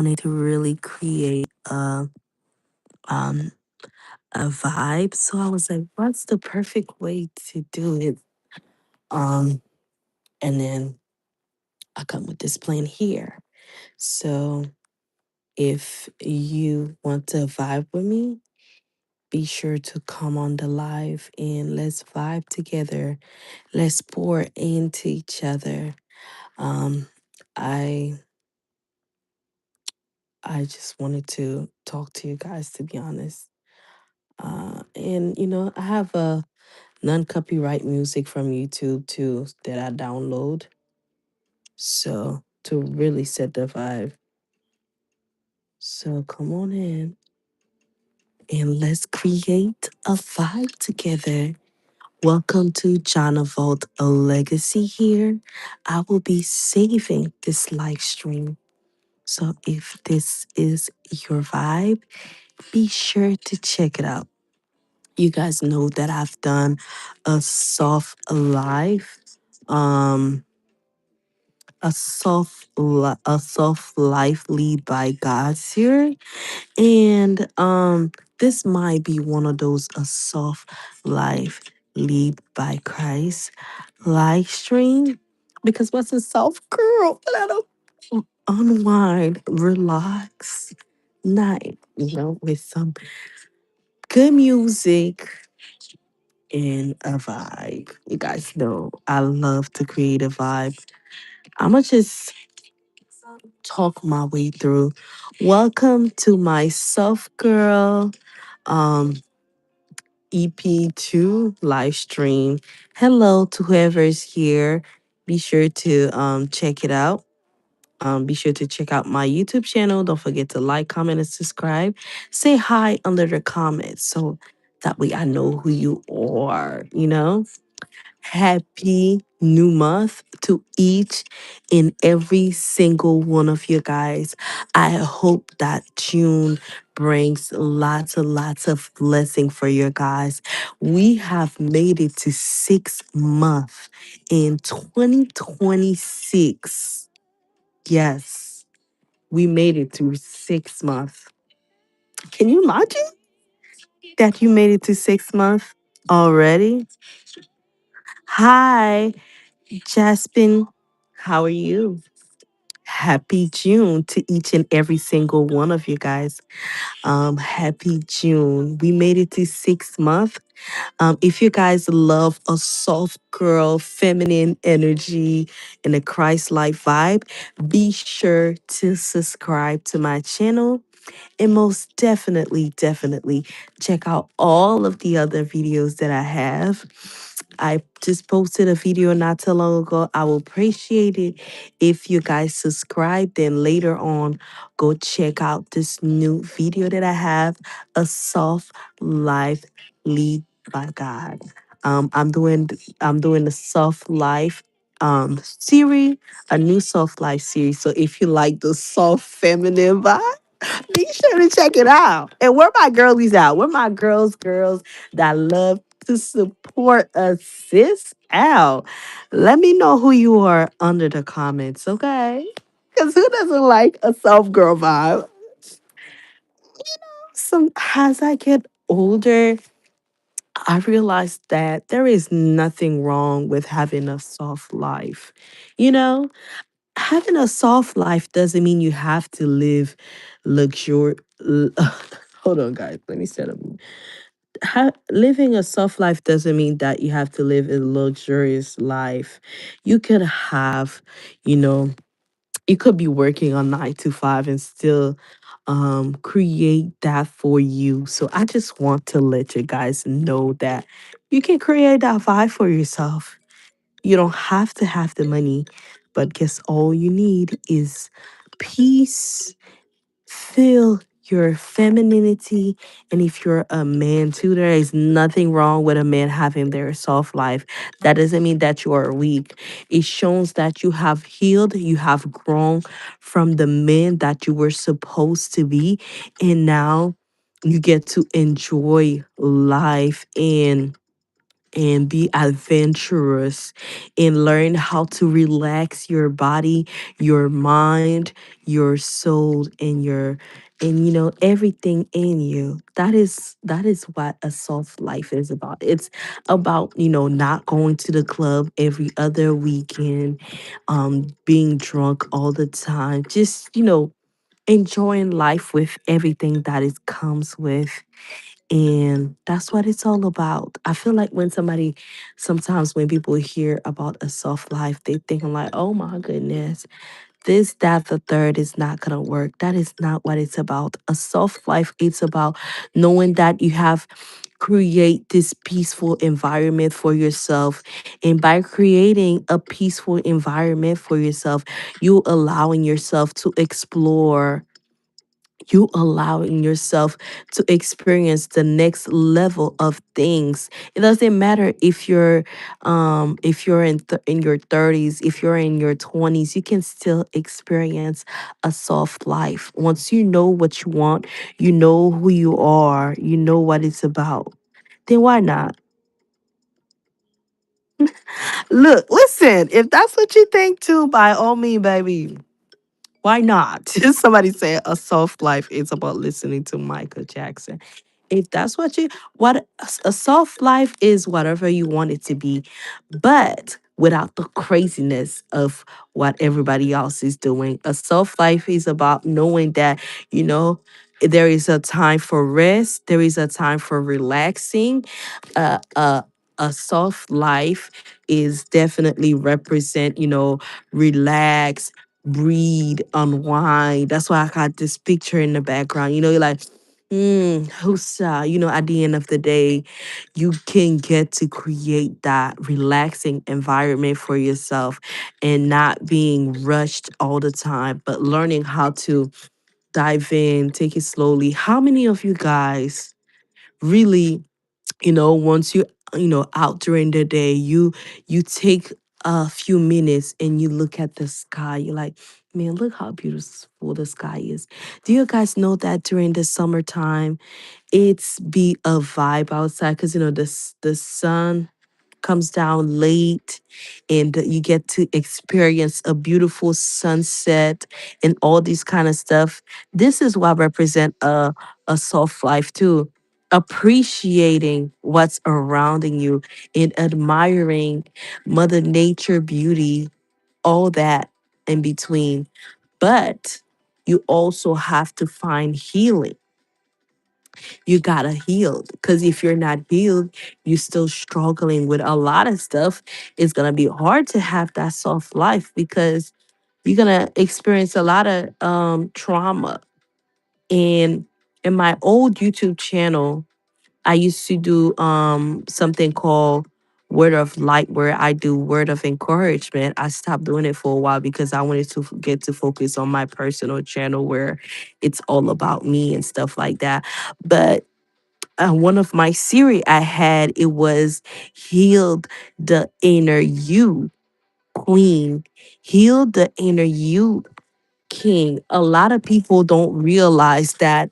to really create um a vibe. So I was like, what's the perfect way to do it? Um, and then I come with this plan here. So if you want to vibe with me, be sure to come on the live and let's vibe together. Let's pour into each other. Um, I I just wanted to talk to you guys, to be honest. And I have a non-copyright music from YouTube too that I download. So to really set the vibe. So come on in and let's create a vibe together. Welcome to Jana Vault, a legacy here. I will be saving this live stream. So if this is your vibe, be sure to check it out. You guys know that I've done a soft live, um, a soft life lead by God here, and this might be one of those a soft life lead by Christ live stream because what's a soft girl? Let them unwind, relax night, with some good music and a vibe. You guys know I love to create a vibe. I'ma just talk my way through. Welcome to my Soft Girl um EP2 live stream. Hello to whoever's here. Be sure to check it out. Be sure to check out my YouTube channel. Don't forget to like, comment, and subscribe. Say hi under the comments so that way I know who you are. Happy new month to each and every single one of you guys. I hope that June brings lots and lots of blessing for you guys. We have made it to 6 months in 2026. Yes, we made it to 6 months. Can you imagine that you made it to 6 months already? Hi, Jaspin, how are you? Happy June to each and every single one of you guys. Happy June. We made it to 6 months. If you guys love a soft girl, feminine energy, and a Christ-like vibe, be sure to subscribe to my channel and most definitely check out all of the other videos that I have. I just posted a video not too long ago. I will appreciate it if you guys subscribe. Then later on, go check out this new video that I have, a soft life lead by God. I'm doing the soft life series, a new soft life series. So if you like the soft feminine vibe, be sure to check it out. And where my girlies out? Where my girls that love to support a sis out? Let me know who you are under the comments, okay? Because who doesn't like a soft girl vibe? As I get older, I realized that there is nothing wrong with having a soft life. You know, having a soft life doesn't mean you have to live luxury. Hold on, guys. Let me set up. Living a soft life doesn't mean that you have to live a luxurious life. You could have, you know, you could be working on 9 to 5 and still create that for you. So I just want to let you guys know that you can create that vibe for yourself. You don't have to have the money, but guess all you need is peace. Feel your femininity. And if you're a man too, there is nothing wrong with a man having their soft life. That doesn't mean that you are weak. It shows that you have healed, you have grown from the man that you were supposed to be. And now you get to enjoy life. And and be adventurous and learn how to relax your body, your mind, your soul, and everything in you. That is what a soft life is about. It's about not going to the club every other weekend, being drunk all the time, just enjoying life with everything that it comes with. And that's what it's all about. I feel like sometimes when people hear about a soft life, they think like, oh my goodness, this, that, the third is not going to work. That is not what it's about. A soft life, it's about knowing that you have create this peaceful environment for yourself. And by creating a peaceful environment for yourself, you allowing yourself to explore, you allowing yourself to experience the next level of things. It doesn't matter if you're in your 30s, if you're in your 20s, you can still experience a soft life. Once you know what you want, you know who you are, you know what it's about, then why not? Look, listen, if that's what you think too, by all means, baby, why not? Somebody said a soft life is about listening to Michael Jackson. If that's what you what a soft life is, whatever you want it to be, but without the craziness of what everybody else is doing. A soft life is about knowing that, you know, there is a time for rest, there is a time for relaxing. uh, uh, a soft life is definitely represent, relax, breathe, unwind. That's why I got this picture in the background. You're like, who's at the end of the day, you can get to create that relaxing environment for yourself and not being rushed all the time, but learning how to dive in, take it slowly. How many of you guys really, once you out during the day, you take a few minutes and you look at the sky, you're like, man, look how beautiful the sky is. Do you guys know that during the summertime it's be a vibe outside, because the sun comes down late, and you get to experience a beautiful sunset and all these kind of stuff. This is what represent a soft life too. Appreciating what's surrounding you and admiring Mother Nature beauty, all that in between. But you also have to find healing. You gotta heal, because if you're not healed, you're still struggling with a lot of stuff. It's gonna be hard to have that soft life, because you're gonna experience a lot of trauma. And in my old YouTube channel, I used to do something called Word of Light, where I do word of encouragement. I stopped doing it for a while because I wanted to get to focus on my personal channel, where it's all about me and stuff like that. But one of my series I had, it was Healed the Inner You, Queen. Heal the Inner You, King. A lot of people don't realize that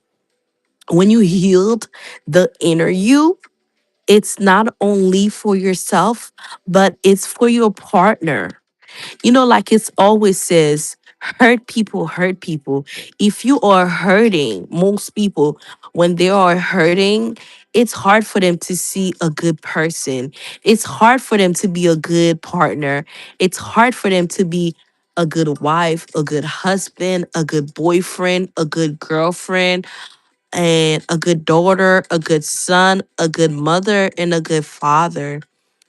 when you healed the inner you, it's not only for yourself, but it's for your partner. Like it's always says, hurt people hurt people. If you are hurting, most people, when they are hurting, it's hard for them to see a good person. It's hard for them to be a good partner. It's hard for them to be a good wife, a good husband, a good boyfriend, a good girlfriend, and a good daughter, a good son, a good mother, and a good father.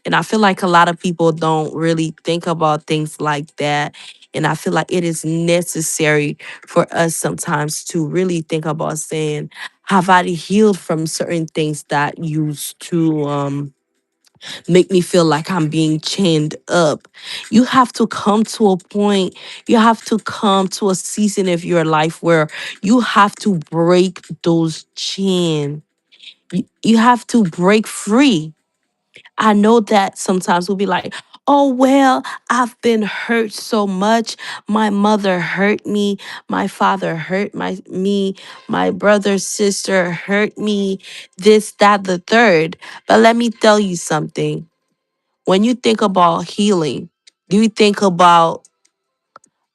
And I feel like a lot of people don't really think about things like that. And I feel like it is necessary for us sometimes to really think about saying, have I healed from certain things that used to make me feel like I'm being chained up? You have to come to a point, you have to come to a season of your life where you have to break those chains. You have to break free. I know that sometimes we'll be like, Oh, well, I've been hurt so much. My mother hurt me. My father hurt me. My brother, sister hurt me. This, that, the third. But let me tell you something. When you think about healing, do you think about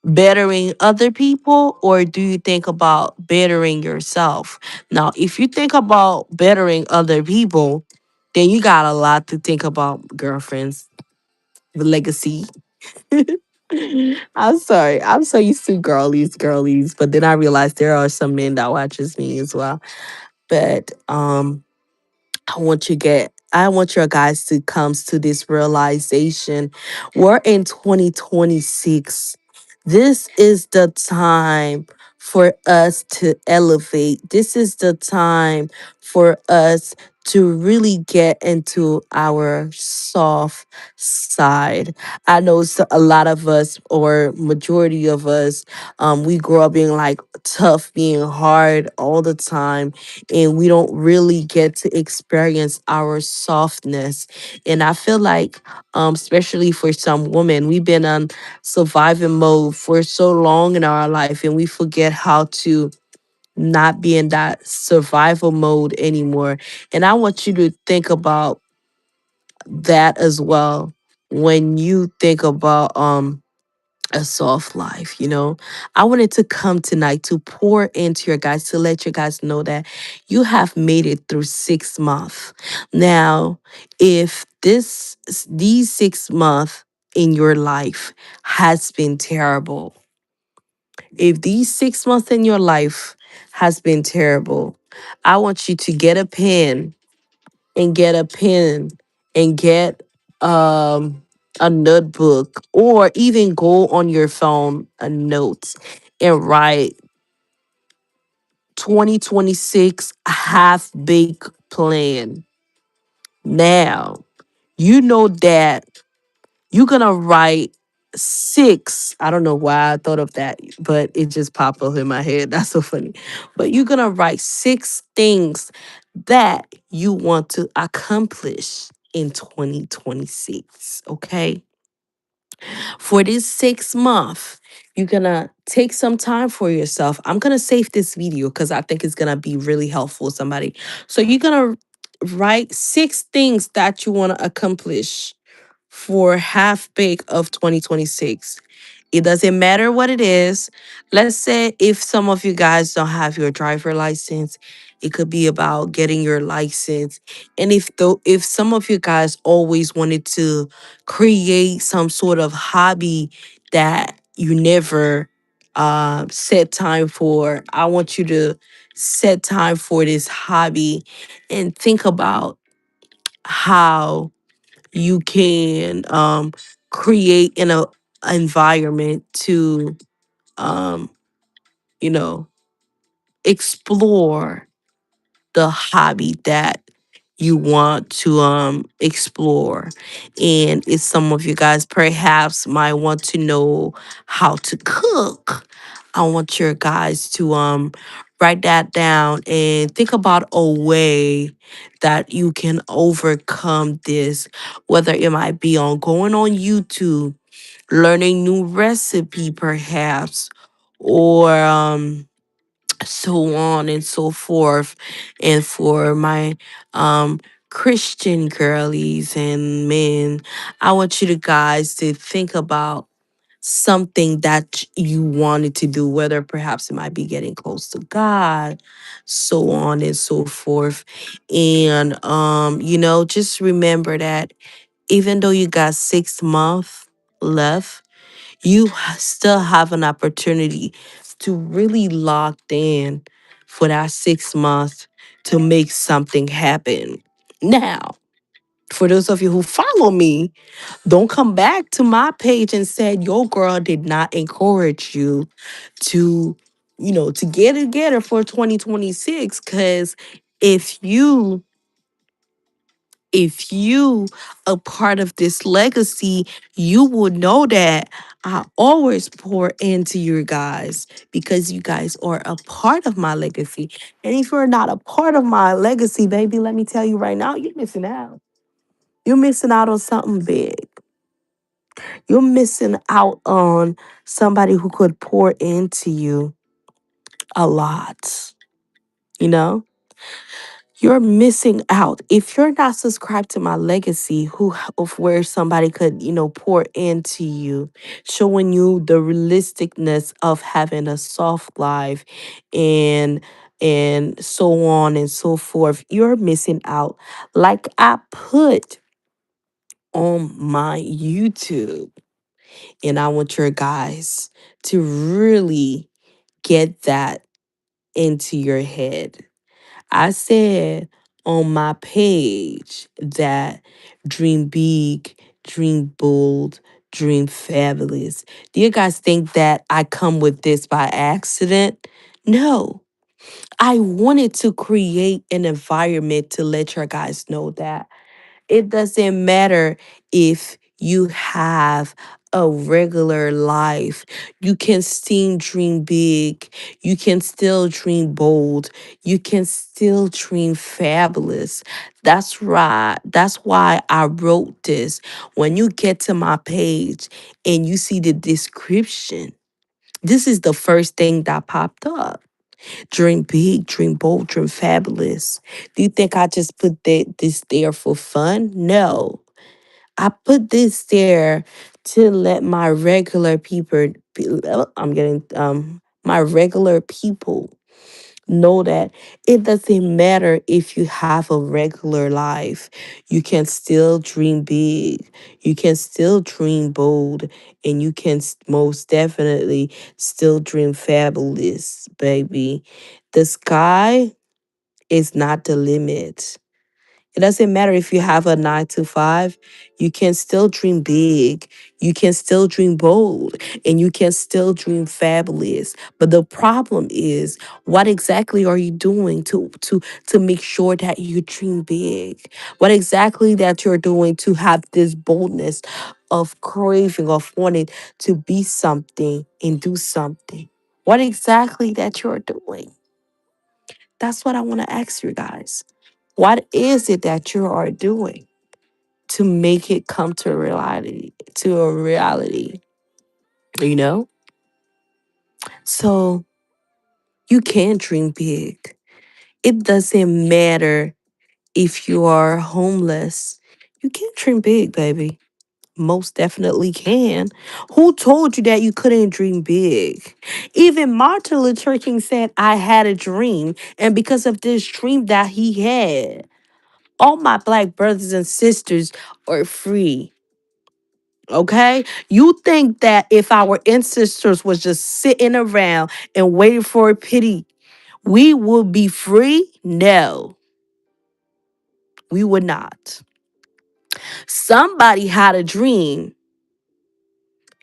bettering other people or do you think about bettering yourself? Now, if you think about bettering other people, then you got a lot to think about, girlfriends. The legacy. I'm sorry. I'm so used to girlies, but then I realized there are some men that watches me as well. But I want your guys to come to this realization. We're in 2026. This is the time for us to elevate. This is the time for us to really get into our soft side. I know a lot of us, or majority of us, we grow up being like tough, being hard all the time, and we don't really get to experience our softness. And I feel like, especially for some women, we've been on surviving mode for so long in our life, and we forget how to not be in that survival mode anymore. And I want you to think about that as well when you think about a soft life, you know. I wanted to come tonight to pour into your guys, to let you guys know that you have made it through 6 months. Now, if these 6 months in your life has been terrible, if these 6 months in your life has been terrible, I want you to get a pen and get a pen and get um a notebook, or even go on your phone a note and write 2026 half baked plan. Now, you know that you're gonna write six. I don't know why I thought of that, but it just popped up in my head. That's so funny. But you're gonna write 6 things that you want to accomplish in 2026. Okay. For this 6 month, you're gonna take some time for yourself. I'm gonna save this video because I think it's gonna be really helpful to somebody. So you're gonna write 6 things that you want to accomplish for half bake of 2026. It doesn't matter what it is. Let's say if some of you guys don't have your driver license, it could be about getting your license. And if some of you guys always wanted to create some sort of hobby that you never set time for, I want you to set time for this hobby and think about how you can create an environment to um, you know, explore the hobby that you want to explore. And if some of you guys perhaps might want to know how to cook, I want your guys to write that down and think about a way that you can overcome this, whether it might be on going on YouTube, learning new recipe perhaps, or so on and so forth. And for my um Christian girlies and men, I want you to guys to think about something that you wanted to do, whether perhaps it might be getting close to God, so on and so forth. And just remember that even though you got 6 months left, you still have an opportunity to really lock in for that 6 months to make something happen. Now, for those of you who follow me, don't come back to my page and said your girl did not encourage you to, to get it together for 2026. Because if you if you a part of this legacy, you would know that I always pour into you guys because you guys are a part of my legacy. And if you're not a part of my legacy, baby, let me tell you right now, you're missing out. You're missing out on something big. You're missing out on somebody who could pour into you a lot. You know, you're missing out if you're not subscribed to my legacy. Who of where somebody could pour into you, showing you the realisticness of having a soft life, and so on and so forth. You're missing out. Like I put on my YouTube. And I want your guys to really get that into your head. I said on my page that dream big, dream bold, dream fabulous. Do you guys think that I come with this by accident? No. I wanted to create an environment to let your guys know that it doesn't matter if you have a regular life. You can still dream big. You can still dream bold. You can still dream fabulous. That's right. That's why I wrote this. When you get to my page and you see the description, this is the first thing that popped up. Dream big, dream bold, dream fabulous. Do you think I just put this there for fun? No. I put this there to let my regular people, I'm getting, my regular people know that it doesn't matter if you have a regular life. You can still dream big. You can still dream bold. And you can most definitely still dream fabulous, baby. The sky is not the limit. It doesn't matter if you have a 9 to 5, you can still dream big. You can still dream bold, and you can still dream fabulous. But the problem is, what exactly are you doing to make sure that you dream big? What exactly that you're doing to have this boldness of craving, of wanting to be something and do something? What exactly that you're doing? That's what I want to ask you guys. What is it that you are doing to make it come to reality, to a reality, you know? So you can dream big. It doesn't matter if you are homeless. You can dream big, baby. Most definitely can. Who told you that you couldn't dream big? Even Martin Luther King said, I had a dream. And because of this dream that he had, all my black brothers and sisters are free. Okay? You think that if our ancestors was just sitting around and waiting for a pity, we would be free? No, we would not. Somebody had a dream.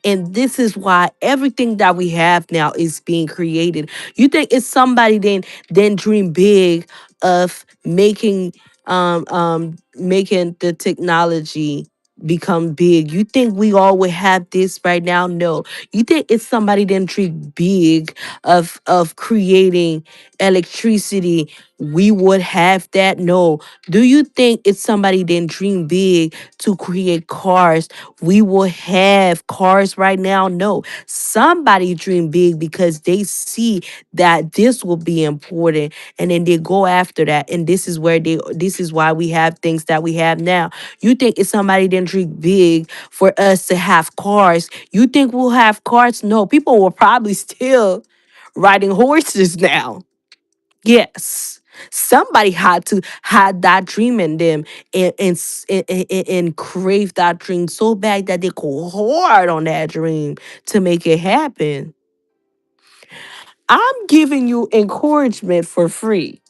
And this is why everything that we have now is being created. You think it's somebody then dream big of making the technology become big. You think we all would have this right now? No. You think it's somebody then dream big of creating electricity? We would have that? No. Do you think it's somebody then dream big to create cars? We will have cars right now? No. Somebody dream big because they see that this will be important, and then they go after that. And this is why we have things that we have now. You think it's somebody didn't dream big for us to have cars? You think we'll have cars? No. People will probably still riding horses now. Yes. Somebody had that dream in them, and crave that dream so bad that they go hard on that dream to make it happen. I'm giving you encouragement for free,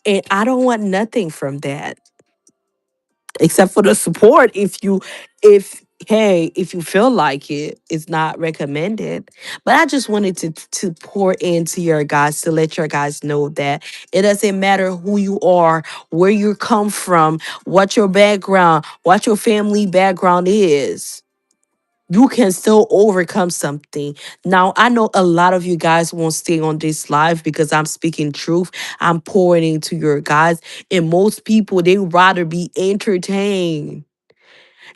and I don't want nothing from that except for the support. If you feel like it's not recommended. But I just wanted to pour into your guys, to let your guys know that it doesn't matter who you are, where you come from, what your background, what your family background is. You can still overcome something. Now, I know a lot of you guys won't stay on this live because I'm speaking truth. I'm pouring into your guys. And most people, they rather be entertained.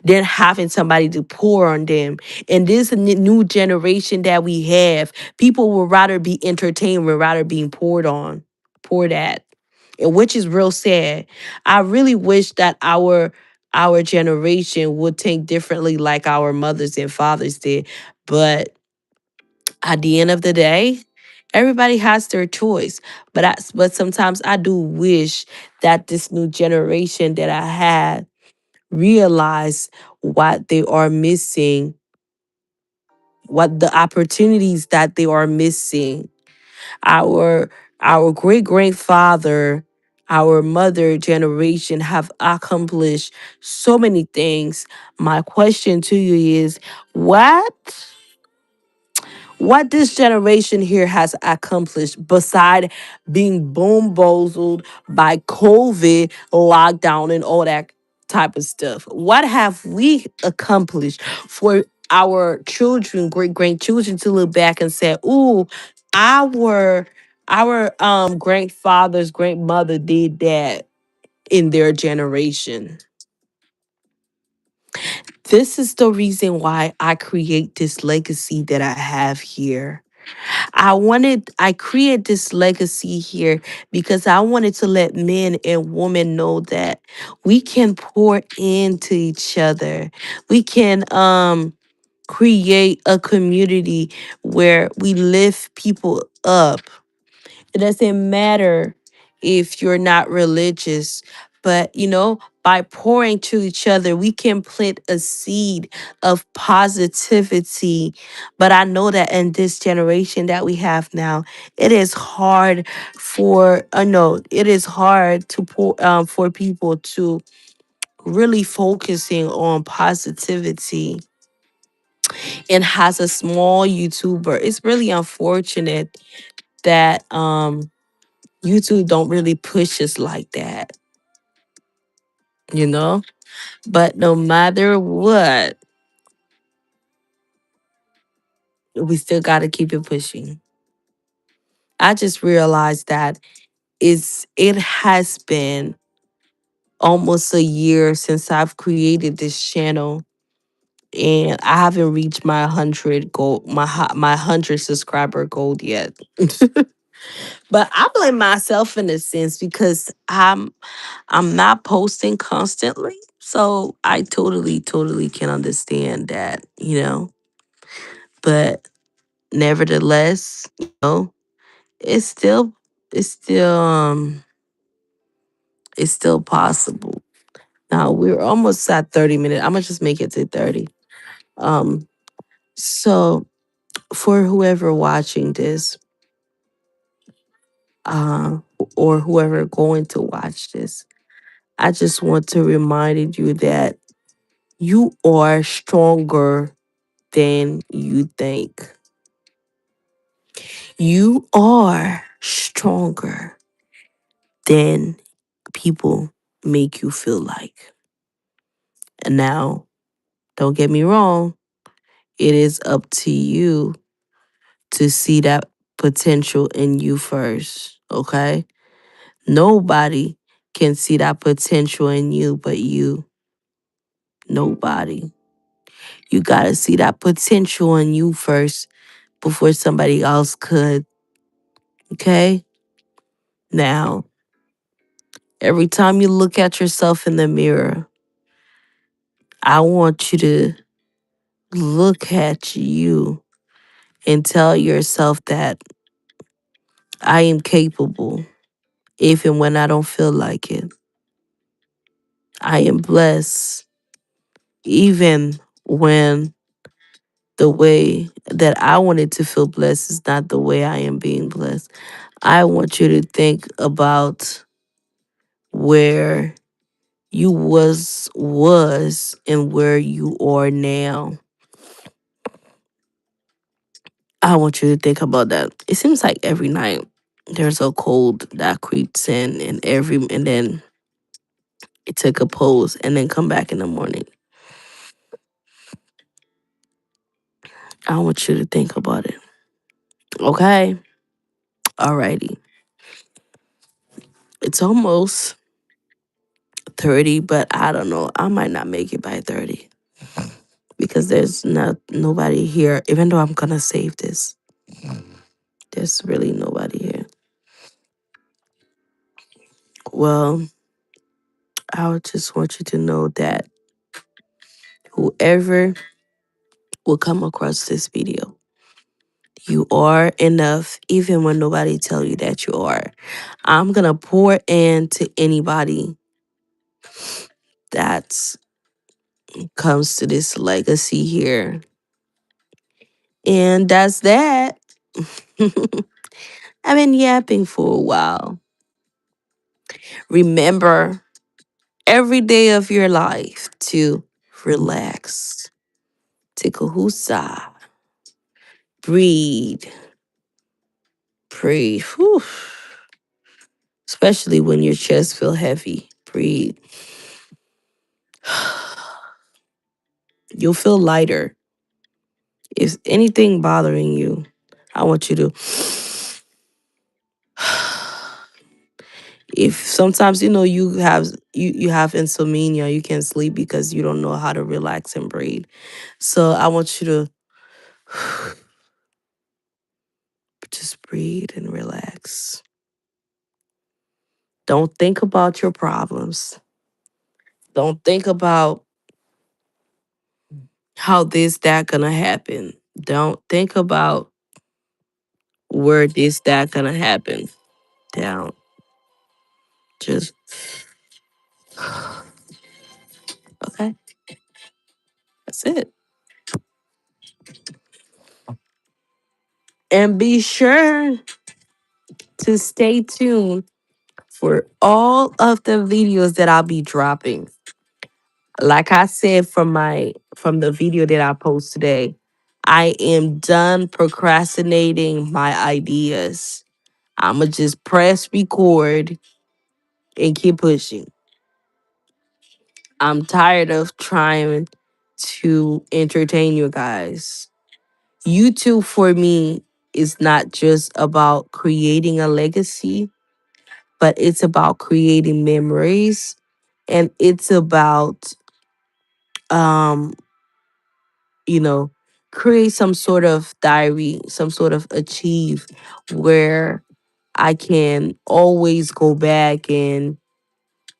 than having somebody to pour on them. And this new generation that we have, people would rather be entertained, would rather being poured on, poured at, and which is real sad. I really wish that our generation would think differently like our mothers and fathers did. But at the end of the day, everybody has their choice. But sometimes I do wish that this new generation that I had realize what they are missing, what the opportunities that they are missing. Our our great grandfather, our mother generation have accomplished so many things. My question to you is, what what this generation here has accomplished beside being bombozled by COVID, lockdown, and all that type of stuff? What have we accomplished for our children, great grandchildren, to look back and say, "Ooh, our our grandfathers, grandmother did that in their generation." This is the reason why I create this legacy that I have here. I created this legacy here because I wanted to let men and women know that we can pour into each other. We can create a community where we lift people up. It doesn't matter if you're not religious, but by pouring to each other, we can plant a seed of positivity. But I know that in this generation that we have now, it is hard for no, it is hard to for people to really focusing on positivity and has a small YouTuber. It's really unfortunate that YouTube don't really push us like that, you know? But no matter what, we still got to keep it pushing. I just realized that it has been almost a year since I've created this channel, and I haven't reached my 100 goal, my 100 subscriber goal yet. But I blame myself in a sense because I'm not posting constantly. So I totally can understand that. But nevertheless, it's still it's still um it's still possible. Now we're almost at 30 minutes. I'm gonna just make it to 30. Um so for whoever watching this, uh or whoever going to watch this, I just want to remind you that you are stronger than you think. You are stronger than people make you feel like. And now, don't get me wrong, it is up to you to see that potential in you first, okay? Nobody can see that potential in you but you. Nobody. You got to see that potential in you first before somebody else could, okay? Now, every time you look at yourself in the mirror, I want you to look at you and tell yourself that I am capable, even when I don't feel like it. I am blessed, even when the way that I wanted to feel blessed is not the way I am being blessed. I want you to think about where you was and where you are now. I want you to think about that. It seems like every night there's a cold that creeps in, and then it took a pose and then come back in the morning. I want you to think about it. Okay? Alrighty. It's almost 30, but I don't know. I might not make it by 30. because there's not nobody here. Even though I'm gonna save this, there's really nobody here. Well, I would just want you to know that whoever will come across this video, you are enough, even when nobody tell you that you are. I'm gonna pour into anybody that comes to this legacy here, and that's that. I've been yapping for a while. Remember every day of your life to relax, take a hoosah, breathe, breathe. Whew. Especially when your chest feel heavy, breathe. You'll feel lighter. If anything bothering you, I want you to. If sometimes you have insomnia, you can't sleep because you don't know how to relax and breathe. So I want you to just breathe and relax. Don't think about your problems. Don't think about how this that gonna happen. Don't think about where this that gonna happen. Down. Just okay. That's it. And be sure to stay tuned for all of the videos that I'll be dropping. Like I said from the video that I post today, I am done procrastinating my ideas. I'ma just press record and keep pushing. I'm tired of trying to entertain you guys. YouTube for me is not just about creating a legacy, but it's about creating memories, and it's about um you know create some sort of diary, some sort of achieve where I can always go back and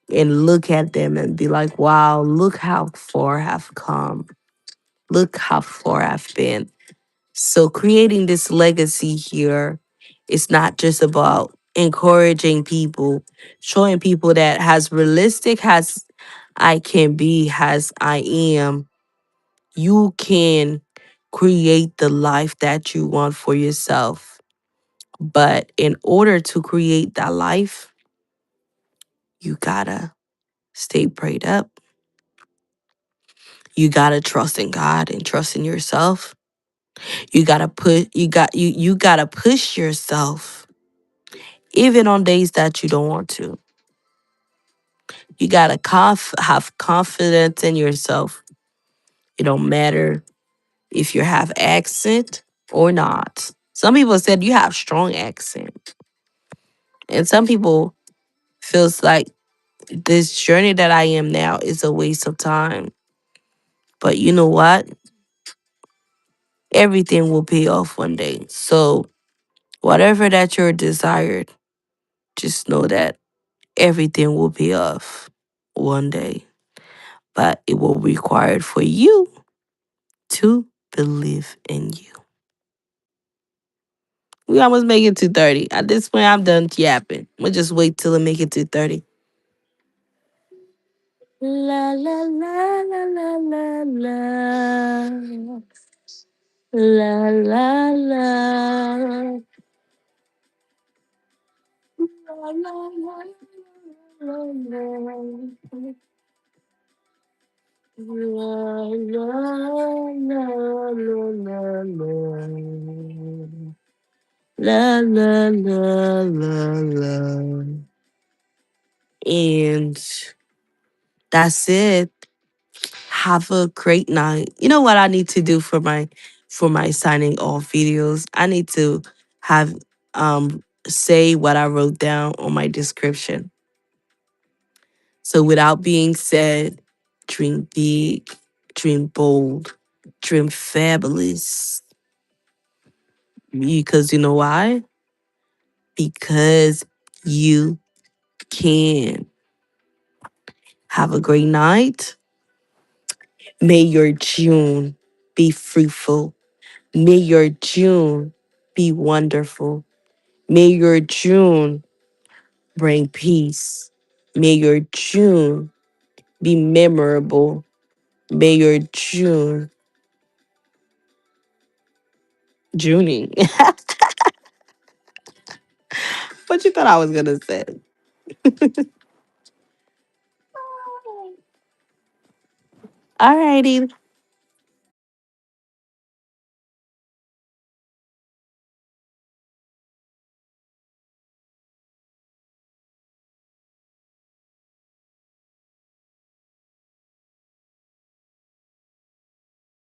look at them and be like, wow, look how far I've come, look how far I've been. So creating this legacy here is not just about encouraging people, showing people that as realistic as I can be, as I am, you can create the life that you want for yourself. But in order to create that life, you gotta stay prayed up. You gotta trust in God and trust in yourself. You gotta push yourself even on days that you don't want to. You gotta have confidence in yourself. It don't matter if you have accent or not. Some people said you have strong accent, and some people feels like this journey that I am now is a waste of time. But you know what? Everything will pay off one day. So whatever that you're desired, just know that everything will pay off one day. But it will require for you to believe in you. We almost make it to 30. At this point, I'm done yapping. We'll just wait till I make it to 30. La la la la la la la. La la la. La la la la la. La la la la la. La la la la la. And that's it. Have a great night. You know what I need to do for my signing off videos? I need to have say what I wrote down on my description. So without being said, dream big, dream bold, Dream fabulous. Because you know why? Because you can. Have a great night. May your June be fruitful. May your June be wonderful. May your June bring peace. May your June be memorable. May your June Juning. What you thought I was gonna say? Alrighty.